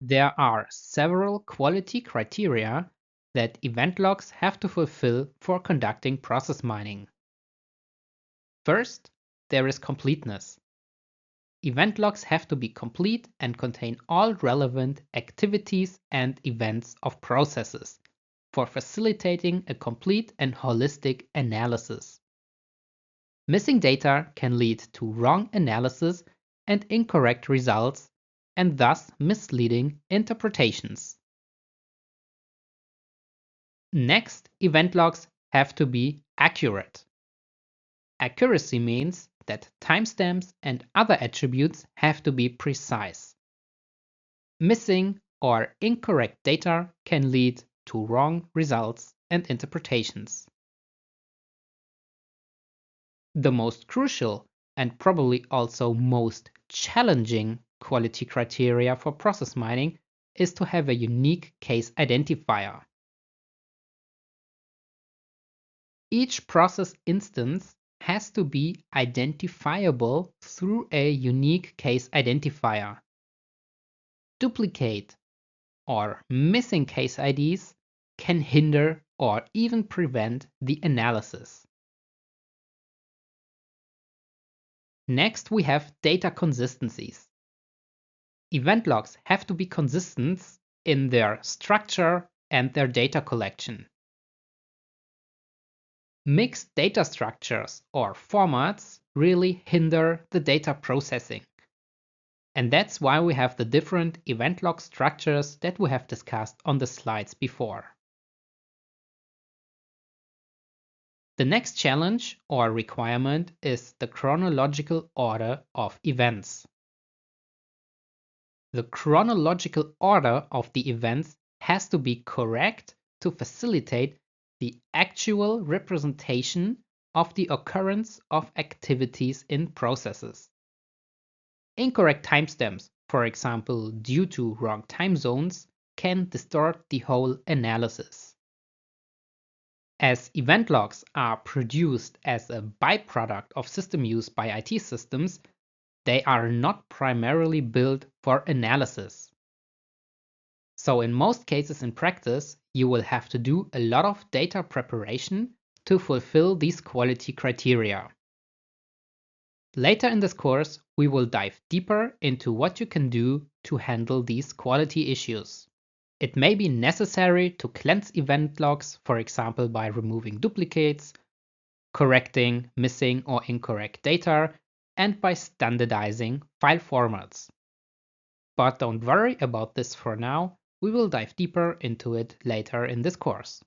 There are several quality criteria that event logs have to fulfill for conducting process mining. First, there is completeness. Event logs have to be complete and contain all relevant activities and events of processes for facilitating a complete and holistic analysis. Missing data can lead to wrong analysis and incorrect results, and thus misleading interpretations. Next, event logs have to be accurate. Accuracy means that timestamps and other attributes have to be precise. Missing or incorrect data can lead to wrong results and interpretations. The most crucial and probably also most challenging quality criteria for process mining is to have a unique case identifier. Each process instance has to be identifiable through a unique case identifier. Duplicate or missing case IDs can hinder or even prevent the analysis. Next, we have data consistencies. Event logs have to be consistent in their structure and their data collection. Mixed data structures or formats really hinder the data processing. And that's why we have the different event log structures that we have discussed on the slides before. The next challenge or requirement is the chronological order of events. The chronological order of the events has to be correct to facilitate the actual representation of the occurrence of activities in processes. Incorrect timestamps, for example, due to wrong time zones, can distort the whole analysis. As event logs are produced as a byproduct of system use by IT systems, they are not primarily built for analysis. So in most cases in practice, you will have to do a lot of data preparation to fulfill these quality criteria. Later in this course, we will dive deeper into what you can do to handle these quality issues. It may be necessary to cleanse event logs, for example, by removing duplicates, correcting missing or incorrect data, and by standardizing file formats. But don't worry about this for now, we will dive deeper into it later in this course.